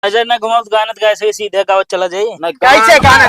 नजर न घुमाओ तो गाना गाए से सीधे गाँव चला जाइए। कैसे गाना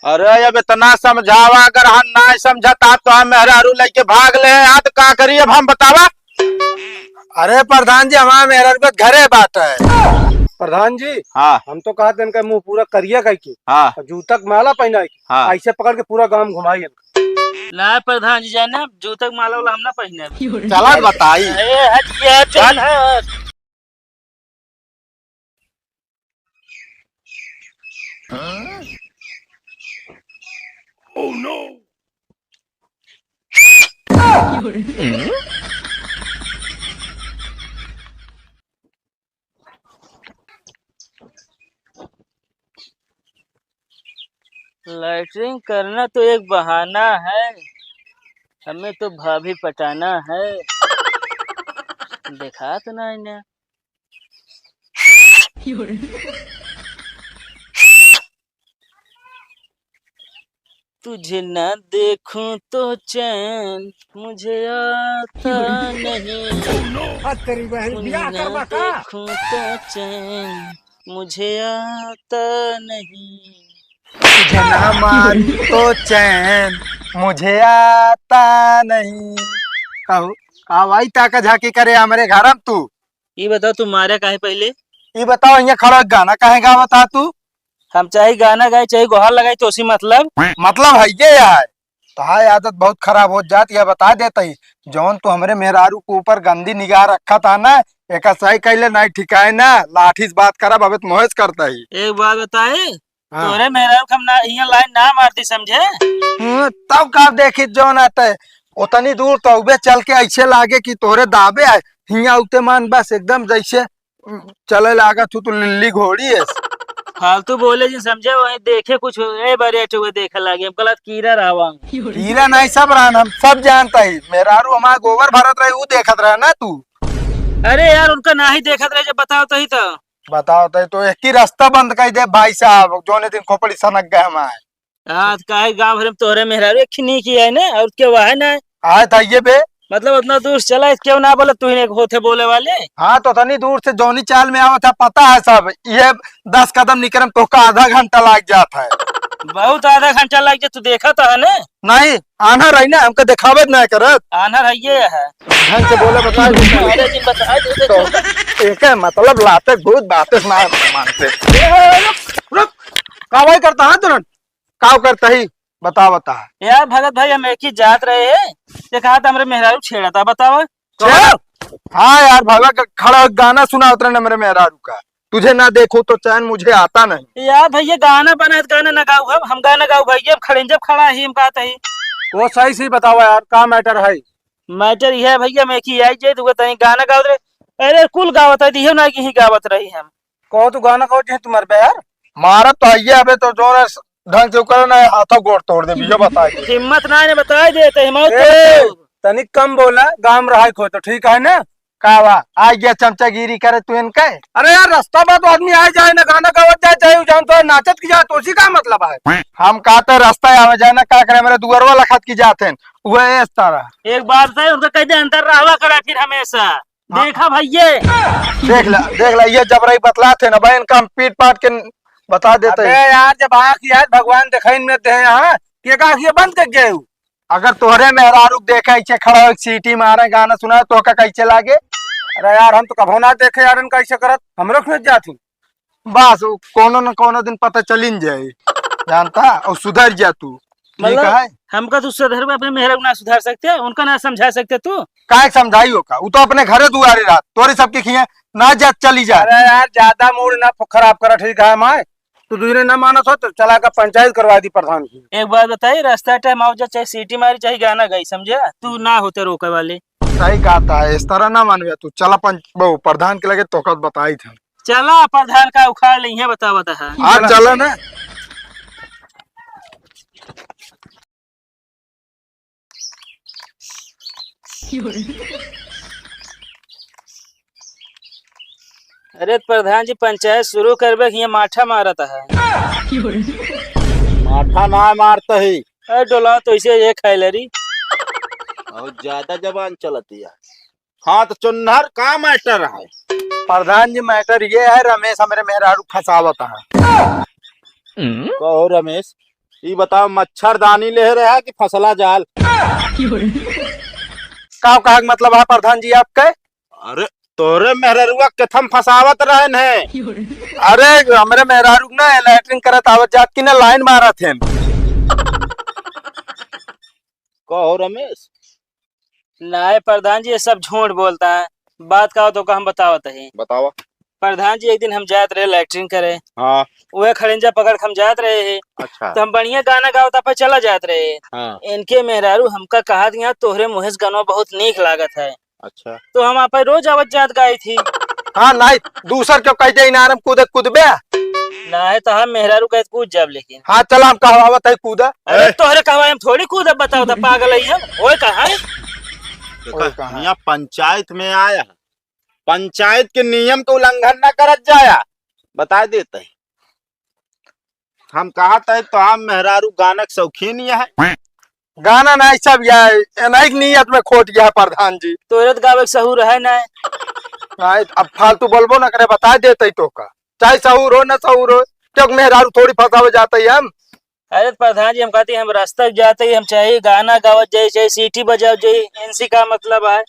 अरे अब इतना समझावा, अगर हम ना समझता तो हम मेहरारू लेके भाग ले यहाँ तो का करिए अब हम बतावा। अरे प्रधान जी हमारा मेहरारू के घरे बात है। प्रधान जी हाँ हम तो कहा इनका मुंह पूरा करिए कह के हाँ जूतक माला पहना हाँ। ऐसे पकड़ के पूरा गांव घुमाई ना प्रधान जी जाने जूतक माला वाला हम ना पहने। चला बताई। हटिया चल लैटरिंग करना तो एक बहाना है, हमें तो भाभी पटाना है। देखा तो ना इन्हें। तुझे न देखूं तो चैन मुझे आता नहीं, तुझे न देखूं तो चैन मुझे आता नहीं। तुझे ना मारू तो चैन मुझे आता नहीं। कहू आई ताका झाकी करे हमारे घर में तू। ये बताओ तुम्हारे काहे पहले? ये बताओ यहाँ खड़ा गाना काहे गा बता तू। हम चाहे गाना गाए चाहे गुहार लगाए तो उसी मतलब है ये यार तुम्हारी आदत बहुत खराब हो जाती है। बता देता ही जौन तू हमरे मेहरारू के ऊपर गंदी निगाह रखा था ना एक सही कैले नहीं ठिकाए ना लाठी से बात करब अब तो मोहेश करता ही। एक बात बताए हाँ। तोरे मेरा हम ना यहाँ लाइन ना मारती समझे। तब का देखी जौन आते उतनी दूर तो उबे चल के ऐसे लागे कि तोरे दाबे आए हिया उते मान बस एकदम जैसे चले लागा तू तो लिल्ली घोड़ी है। फालतू बोले जी समझे वही देखे कुछ ए बरे हुए देखे लगे हम गलत कीरा रहा। हीरा नहीं सब रान हम सब जानता ही मेहरारू हमारा गोबर भरत रहे वो देखत रहा ना तू। अरे यार उनका ना ही देखत रहे जब बताओ तो ही तो बताओ तो एक ही रास्ता बंद कर दे भाई साहब जोने दिन खोपड़ी सनक गए हमारे। हाँ काहे गाँव भर में तोहरे मेहरारू एक नहीं किया है ना और क्या वह है ना आए था ये बे मतलब उतना दूर चला क्यों ना बोले तू ही होते बोले वाले। हाँ तो तनी दूर से जौनी चाल में आवा था पता है सब ये 10 कदम निकलम तो का आधा घंटा लग जाता है। बहुत आधा घंटा लग जाए तू देखा तो है ना। नहीं आना रही ना हमको दिखावे नहीं करत आना रहिए है ढंग से बोले बता तो एक है मतलब लाते भूत बातें ना मानते। रुक कावाई करता है तुरंत काव करता ही बता बता यार भगत भाई हम एक ही जात रहे हैं ये कहा था हमारे मेहरारू छेड़ा था बताओ। हाँ यार भला खड़ा गाना सुना उतरे न मेरे मेहरारू का तुझे ना देखो तो चैन मुझे आता नहीं। यार भैया गाना बना है तो गाना ना गाऊ हम गाना गाऊ भैया अब खड़े जब खड़ा ही हम कहते ही वो सही से बताओ यार का मैटर है। मैटर यह है भैया मैं की आई जाए तो तही गाना गाओ रहे। अरे कुल गावत है दियो ना की ही गावत रही हम कहो तू गाना कहो जे तुम्हारे पे यार मारा तो आइए अबे तो जो ढंग से कर ना हाथों गोड़ तोड़ दे बीजो बता हिम्मत ना ने बता देते हम तनिक कम बोला गाम रहा खो तो ठीक है ना कावा आ गया चमचागिरी करे तू इनका। अरे यार रास्ता में तो आदमी आ जाए ना गाना गावत जाए चाहे जान तो नाचत की जाए तो उसी का मतलब है। हम कहते रास्ता आवे जाए ना का करे मेरे दुअरवा लखत की जाते वह इस तरह एक बात है उनका कहते अंतर रहा करा फिर हमेशा देखा भैया देख ला ये जबरई बतलाते ना बहन का हम पीट पाट के बता देते यार जब आँख यार भगवान दिखाई में दे यहाँ ये बंद कर गए अगर तोहरे मेहरारू देखे खड़ा सीटी मारे गाना सुना तो का कैसे लागे। अरे यार हम तो कभो ना देखे यार कैसे करत हमरो खुद जाती बस कोनो न कोनो दिन पता चलिन जाए जानता और सुधर जा तू ठीक है। हमका तो सुधर अपने मेहरारू ना सुधार सकते उनका ना समझा सकते तू का समझाई होगा वो तो अपने घरे दुआरे रात तोरे सबके खिए ना जा चली जा। अरे यार ज्यादा मूड ना खराब करा ठीक है माए तू दूसरे न माना तो चला कर पंचायत करवा दी प्रधान की। एक बात बताइए रास्ता टाइम आओ जा चाहे सीटी मारी चाहे गाना गाई समझे तू ना होते रोके वाले। सही कहता है इस तरह ना मानवे तू चला प्रधान के लगे तो बताई था चला प्रधान का उखाड़ ली है बता हाँ चला ना। अरे प्रधान जी पंचायत शुरू करबे ये माठा मारता है माठा ना मारता ही अरे डोला तो इसे ये खाई लरी और ज्यादा जबान चलती है हाँ तो चुन्नर का मैटर है? प्रधान जी मैटर ये है, रमेश हमारे मेहरारू फंसावत है। कहो रमेश, ये बताओ मच्छरदानी ले रहे है कि फसला जाल? का कहा मतलब है प्रधान जी आपके? अरे तोरे मेहरुआ कथम फसावत रहन है? अरे हमारे मेहरारू ना लैटरिन करत आवत जात की ना लाइन मारा थे। कहो रमेश। नहीं प्रधान जी, ये सब झूठ बोलता है। बात का हो तो हम बतावत है। बताओ। प्रधान जी, एक दिन हम जात रहे लैट्रिन करे, हाँ। वह खड़ंजा पकड़ के हम जात रहे है। अच्छा। तो हम बढ़िया गाना गावता पे चला जात रहे। हाँ। इनके मेहरारू हमका कहा दिया तोहरे मुहेश गाना बहुत नीक लागत है। अच्छा। तो हम आप रोज आवत जात गाई थी। हाँ नहीं दूसर क्यों कह दे इनारम कूदत कूदबे। नहीं तो हम मेहरारू कहते कूद जाब, लेकिन हाँ चला हम कहवावत है कूदा। अरे तोहरे कहवा हम थोड़ी कूद, बताओ तो पागल है हम। ओए कहा यहाँ पंचायत में आया, पंचायत के नियम का उल्लंघन न करत जाया, बता देते हैं। हम कहा था तो हम मेहरारू गानक शौकीन ये है। गाना नहीं सब यह अनेक नियत में खोट गया है प्रधान जी। तोरत गावे सहूर है ना। नहीं अब फालतू बोलबो ना करे, बता देते तो का चाहे सहूर हो न सहूर हो, क्यों मेहरारू थोड़ी फंसावे जाते ही हम। अरे प्रधान जी, हम कहते हैं हम रास्ता जाते ही हम चाहे गाना गावत जाए चाहे सीटी बजाव जाए, इनसी का मतलब है।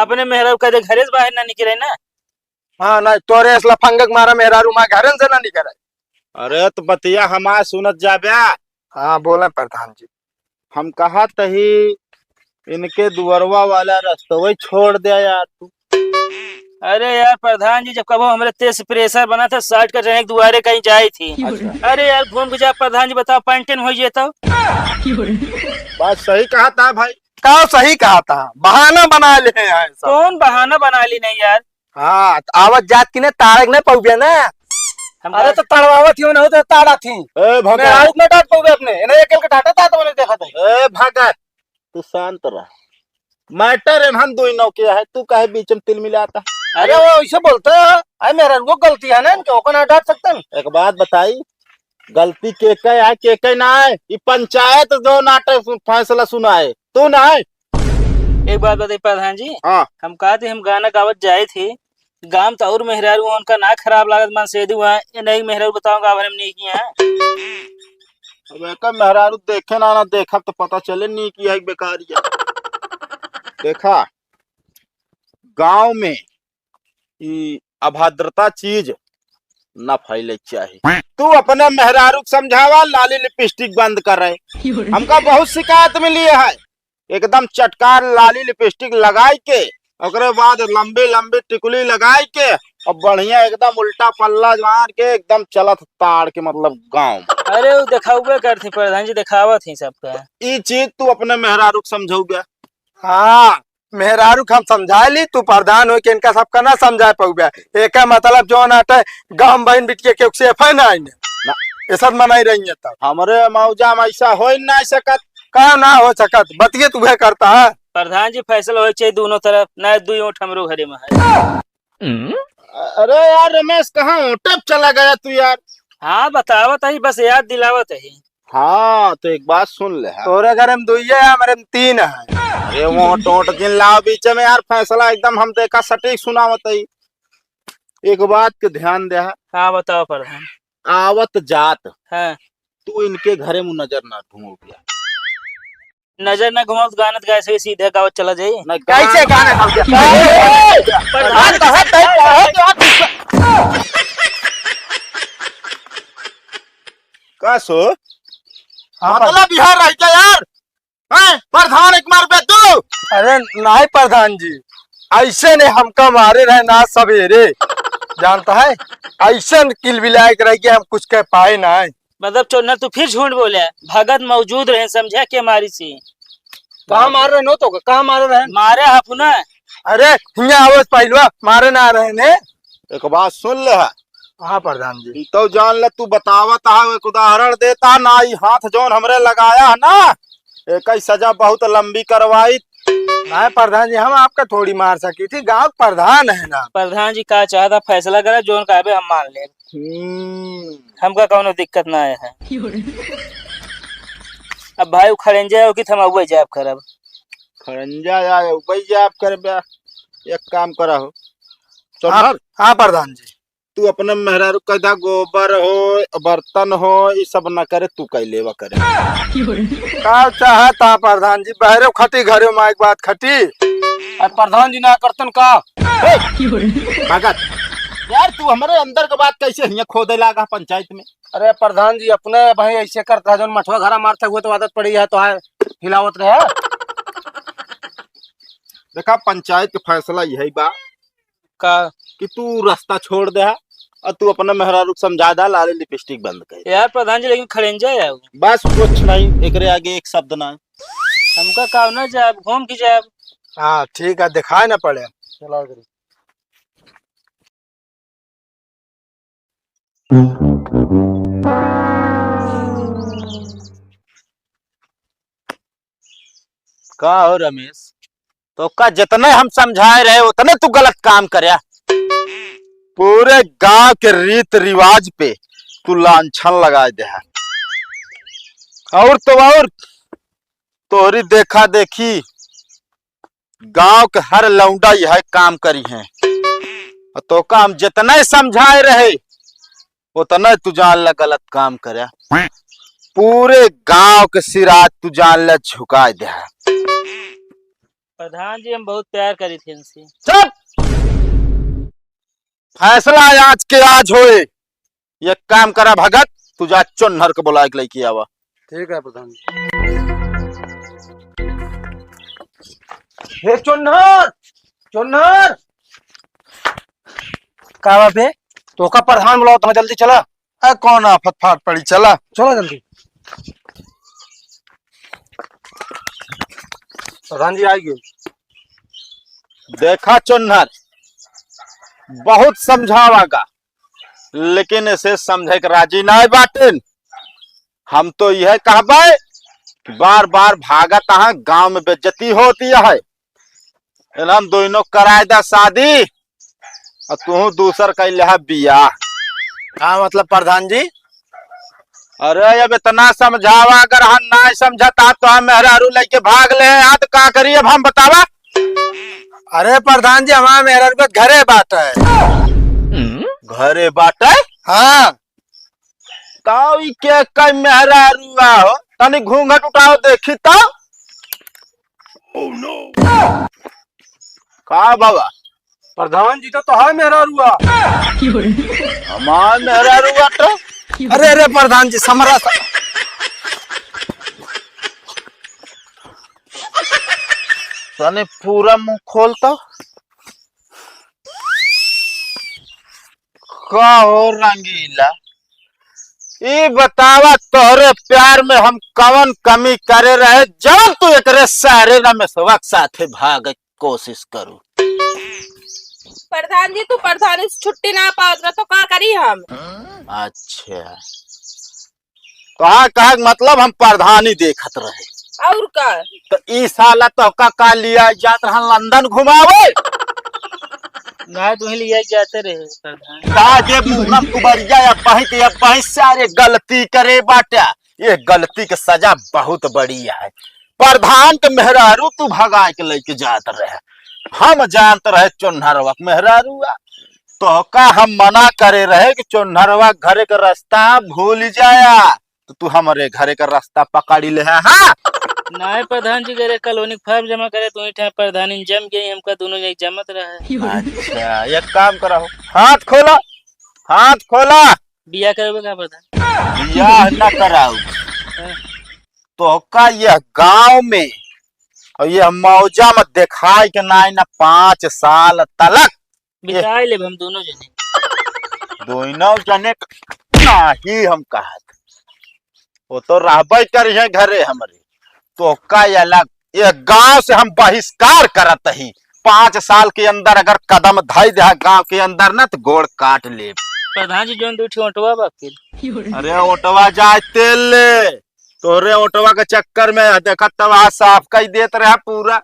अपने मेहरारू कहते घरे से बाहर ना निकले ना। हाँ नहीं तोरे असला फंगक मारा मेहरारू माँ घर से ना निकले। अरे तो बतिया हमार सुनत जाब्या। हाँ बोले प्रधान जी। हम कहा तही इनके दुअरवा वाला रास्ता छोड़ दिया यार तू। अरे यार प्रधान जी, जब कबो हमारे तेज प्रेशर बना था 60 का ट्रेन दुआरे कहीं जाई थी। अच्छा। अरे यार घूम के जा प्रधान जी, बताओ पैंटन हो ये तो। बात सही कहा था भाई। का सही कहा था, बहाना बना ले हैं सब। कौन बहाना बना ली नहीं यार। हाँ आवत जात की ने तारक ने पहुंचे ना। अरे तो तड़वावत ही ना हो तो ताड़ा थी। ए भगत, मेहरारू ने डांट पहुंचे अपने इन्हें एक के डांटा था तो मैंने देखा था। ए भगत तू शांत रह। मैटर एनहन दो नौ किया है, तू काहे बीच में तिल मिलाता? अरे वो ऐसे बोलते हैं, अरे मेहरारू को गलती है ना, इनके ओको ना डांट सकते हैं। एक बात बताई, गलती के है के ना है? ये पंचायत जो नाटक फैसला सुना है तू ना है। एक बात बताइए प्रधान जी। हाँ। हम कहा थे हम गाना गावत जाए थे, गाम तो और मेहरारू उनका ना खराब लागत मन से हुआ ये नहीं मेहरारू बताऊंगा हम नहीं किया है। अब एक मेहरारू देखे ना देखा तो पता चले नहीं किया है बेकारिया। देखा गांव में ये अभद्रता चीज न फैले चाहिए। तू अपने मेहरारू समझावा लाली लिपस्टिक बंद कर रहे। हमका बहुत शिकायत मिली है, एकदम चटकार लाली लिपस्टिक लगाई के ओकरे बाद लंबी लंबी टिकुली लगाई के और बढ़िया एकदम उल्टा पल्ला मार के एकदम चलत ताड़ के मतलब गांव। अरे वो दिखावे करती प्रधान जी, दिखावत ही सबका। ये चीज तू अपने मेहरारू समझाऊ गया। हाँ मेहरारू हम समझा ली, तू प्रधान हो के इनका सबका ना समझा पाऊगा। एक मतलब जो नाटे गांव बहन बिटिया के सेफ है ना इन्हें ये सब मनाई रही है। तब हमरे मौजा में ऐसा हो ही ना सकत। का ना हो सकत, बतिये तुम्हें करता है। प्रधान जी फैसला हो चाहिए दोनों तरफ, ना दुई ओठ हमरो घरे में है। अरे यार रमेश कहाँ ओटप चला गया तू यार? हाँ बतावत है, बस याद दिलावत है। हाँ तो एक बात सुन ले। तोरे घर में दुई है, हमारे में तीन है। अरे वो टोट जिन लाओ बीच में यार, फैसला एकदम हम देखा सटीक सुनावत है। एक बात के ध्यान दे। हाँ बताओ प्रधान। आवत जात हाँ तू इनके घरे में नजर ना घूमो गया। नजर न घुमाओ तो गानत गाय से सीधे गावत चला जाइए। न कैसे गाने हम प्रधान का सो हाँ, मतलब बिहार रह गया यार। हैं प्रधान एक मार पे तू। अरे नहीं प्रधान जी, ऐसे ने हमका मारे रहे ना सवेरे, जानता है ऐसे किलबिलाए रह गया, हम कुछ कह पाए ना। मतलब चोर तू फिर झूठ बोले। भगत मौजूद रहे, समझा के मारी सी। कहाँ मार रहे नो तो कहाँ मारे रहे? मारे हापू ना। अरे हिया आवाज पहलुआ मारे ना रहे ने। एक बात सुन ले। हाँ प्रधान जी। तो जान ले, तू बतावत है एक उदाहरण देता ना। ये हाथ जोन हमरे लगाया है ना, एक ही सजा बहुत लंबी करवाई। नहीं प्रधान जी, हम आपका थोड़ी मार सकी थी, गांव प्रधान है ना। प्रधान जी का चाहता फैसला करा, जोन कहबे हम मान ले। हमका कौनो दिक्कत ना है। अब भाई खड़ेंजा हो कि हम अबे जाब करब। खरंजा या उबई जाप कर बे। एक काम करा हो चौधर, हाँ प्रधान जी। तू अपने मेहरारू कदा गोबर हो बर्तन हो ये सब ना करे, तू कई लेवा करे। का चाहता प्रधान जी, बहरे खटी घरे में एक बात खटी। अब प्रधान जी ना करतन का भगत यार, तू हमारे अंदर के बात कैसे हियां खोदे लागा पंचायत में। अरे प्रधान जी अपने भाई ऐसे करता है, जो मठवा घरा मारते हुए तो आदत पड़ी है तो है हिलावत रहे। देखा पंचायत के फैसला यही बा का कि तू रास्ता छोड़ दे और तू अपना मेहरारू को समझा दा, लाले लिपस्टिक बंद कर। यार प्रधान जी लेकिन खड़ेंजा है वो। बस कुछ नहीं, एकरे आगे एक शब्द ना। हमका काम ना जाए, घूम की जाए। हाँ ठीक है, दिखाए ना पड़े। चलो का हो रमेश, तो का जितने हम समझाए रहे उतने तू गलत काम करया। पूरे गांव के रीत रिवाज पे तू लांछन लगा दे है। और तो और तोहरी देखा देखी गांव के हर लौंडा यह काम करी है। तो का हम जितने समझाए रहे उतने तू जान ला गलत काम करया। पूरे गांव के सिराज तू जान ला झुका दे है। प्रधान जी हम बहुत प्यार करी थी इनसे। चुप! फैसला आज के आज होए। ये काम करा भगत, तू जा चुन्नर के बुला के लेके आवा। ठीक है प्रधान जी। हे चुन्नर, चुन्नर का बाबे तो का प्रधान बुलाओ, तुम्हें जल्दी चला। कौन आफत फाट पड़ी, चला चलो जल्दी। प्रधान जी आइए। देखा चुन्नर, बहुत समझावागा लेकिन इसे समझे के राजी ना बाटेन। हम तो यह कहबे बार बार भागत आहा, गांव में बेइज्जती होती है। हम दोनों कराए दा शादी और तू दूसर का लिहा बियाह। हाँ मतलब प्रधान जी, अरे अब इतना समझावा, अगर हम ना समझता तो हम मेहरारू लेके भाग ले तो का करिए अब हम बतावा। अरे प्रधान जी हमारा मेहरा घरे बात है। घरे बाटे हाँ ताऊ के कई मेहरारू हो, तनी घूंघट उठाओ देखी तो। का बाबा प्रधान जी तो है मेहरा रुआ। हमार मेहरारू बाटे। अरे अरे प्रधान जी समरा तने पूरा मुंह खोलता। का हो रंगीला, ये बतावा तोहरे प्यार में हम कवन कमी करे रहे जब तू एकरे सारे रमेशवा के साथे भाग कोशिश करू। प्रधान जी तू प्रधान से छुट्टी ना पाओ तो का करी हम। अच्छा कहा मतलब हम प्रधानी देखत रहे और का तो ई साला तो का लिया जात रहा लंदन घुमावे। ना तुम लिया जाते रहे प्रधान। काजे मुंह कुबरिया या बही सारे गलती करे बाटा। ये गलती के सजा बहुत बड़ी है। प्रधान के मेहरारू तू भगा के लेके जात रहे, हम जानते रहे चुन्नरवा मेहरारूआ। तो का हम मना करे रहे कि चुन्नरवा घरे का रास्ता भूल जाया तो तू हमारे घरे का रास्ता पकड़ी ले है। हाँ ना प्रधान जी करे कॉलोनी फॉर्म जमा करे तो इठा प्रधान जम गई, हमका दोनों एक जमत रहा है। अच्छा एक काम करो, हाथ खोला, हाथ खोला। बिया करोगे का प्रधान? बियाह न कराऊ तो का यह गांव में और यह मौजा में दिखाई के ना 5 साल तलक बिताए ले हम दोनों जने। दोनों जने नहीं हम कहत वो तो रहबे करिए घरे हमारे। तो का अलग ये गांव से हम बहिष्कार करत ही। 5 साल के अंदर अगर कदम धई दे गांव के अंदर ना तो गोड़ काट ले। प्रधान जी जोन दूठी ओटवा बाकी। अरे ओटवा जाए तेल ले, तोरे ओटवा के चक्कर में देखा तवा साफ कर देत रहा पूरा।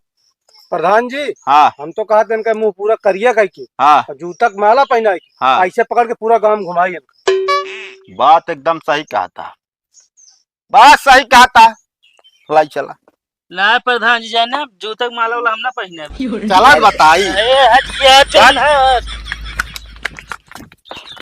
प्रधान जी हाँ हम तो कहते इनका मुंह पूरा करिया कह के हाँ जूता के माला पहना के हाँ ऐसे पकड़ के पूरा गांव घुमाई। बात एकदम सही कहा था, बात सही कहा था। लाई चला ला प्रधान जी जाए ना जूतक माला वाला हम ना पहने चला बताई ए हट गया चल